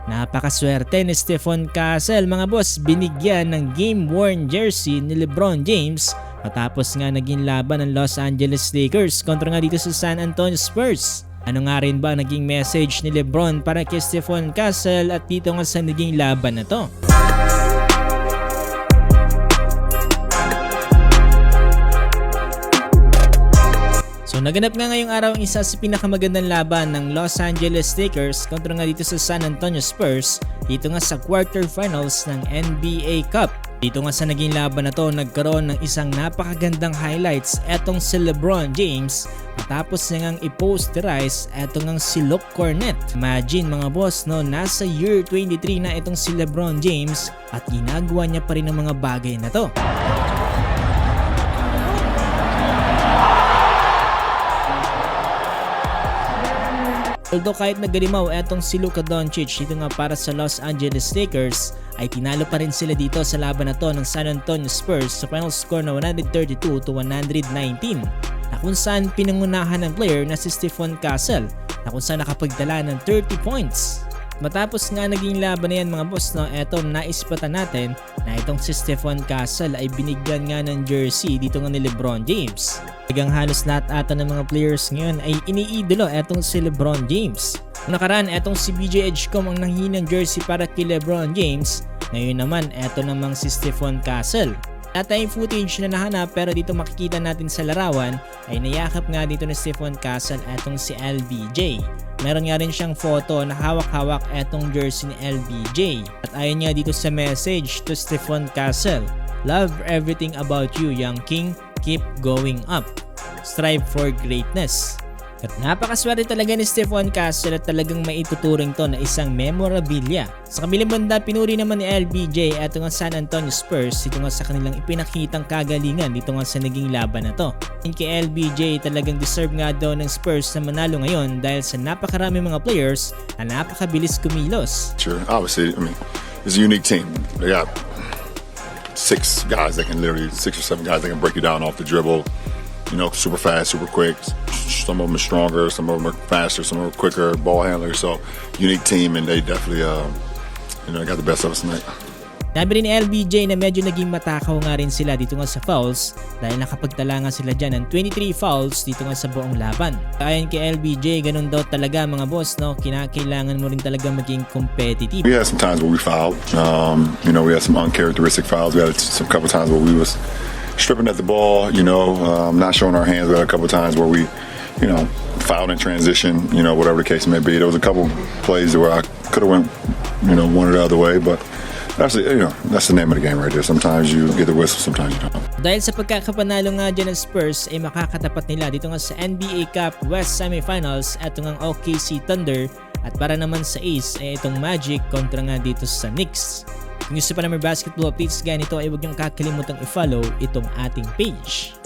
Napakaswerte ni Stephon Castle mga boss, binigyan ng game-worn jersey ni LeBron James matapos nga naging laban ng Los Angeles Lakers kontra nga dito sa San Antonio Spurs. Ano nga rin ba naging message ni LeBron para kay Stephon Castle at dito nga sa naging laban na to? So naganap nga ngayong araw ang isa sa pinakamagandang laban ng Los Angeles Lakers kontra nga dito sa San Antonio Spurs dito nga sa quarterfinals ng NBA Cup. Dito nga sa naging laban na to nagkaroon ng isang napakagandang highlights etong si LeBron James matapos niya ngang i-posterize etong ngang si Luke Cornett. Imagine mga boss no, nasa year 23 na itong si LeBron James at ginagawa niya pa rin ang mga bagay na to. Although kahit nagalimaw etong si Luka Doncic dito nga para sa Los Angeles Lakers ay tinalo pa rin sila dito sa laban na to ng San Antonio Spurs sa final score na 132-119 na kung saan pinangunahan ng player na si Stephon Castle na kung saan nakapagdala ng 30 points. Matapos nga naging laban na yan mga boss no, eto naispatan natin na itong si Stephon Castle ay binigyan nga ng jersey dito nga ni LeBron James. Hanggang halos lahat ata ng mga players ngayon ay iniidolo etong si LeBron James. Kung nakaraan etong si BJ Edgecombe ang nanghingi ng jersey para kay LeBron James, ngayon naman eto namang si Stephon Castle. At tayong footage na nahanap pero dito makikita natin sa larawan ay nayakap nga dito ni Stephon Castle etong si LBJ. Meron nga rin siyang photo na hawak-hawak etong jersey ni LBJ. At ayon nga dito sa message to Stephon Castle, "Love everything about you, young king. Keep going up. Strive for greatness." At napakaswerte talaga ni Stephon Castle at talagang maituturing to na isang memorabilia. Sa kabilang banda, pinuri naman ni LBJ eto nga San Antonio Spurs dito nga sa kanilang ipinakitang kagalingan dito nga sa naging laban na to. And kay LBJ talagang deserve nga daw ng Spurs na manalo ngayon dahil sa napakarami mga players na napakabilis kumilos. Sure, obviously, I mean, it's a unique team. They got 6 guys that can literally, 6 or 7 guys that can break you down off the dribble. You know, super fast, super quick. Some of them are stronger, some of them are faster, some of them are quicker, ball handlers. So, unique team, and they definitely, got the best of us tonight. Sabi rin ni LBJ na medyo naging matakaw nga rin sila dito nga sa fouls dahil nakapagtala nga sila dyan ng 23 fouls dito nga sa buong laban. Ayon kay LBJ, ganun daw talaga mga boss, no? Kinakailangan mo rin talaga maging competitive. We had some times where we fouled. We had some uncharacteristic fouls. We had some couple times where we was stripping at the ball, not showing our hands. We had a couple times where we, fouled in transition, whatever the case may be. There was a couple plays where I could have went, one or the other way, but that's the name of the game right there. Sometimes you get the whistle, sometimes you don't. Dahil sa pagkakapanalo nga dyan ng Spurs ay makakatapat nila dito nga sa NBA Cup West Semifinals at itong OKC Thunder at para naman sa East ay itong Magic kontra nga dito sa Knicks. Kung gusto pa naman basketball updates ganito ay huwag niyong kakalimutang i-follow itong ating page.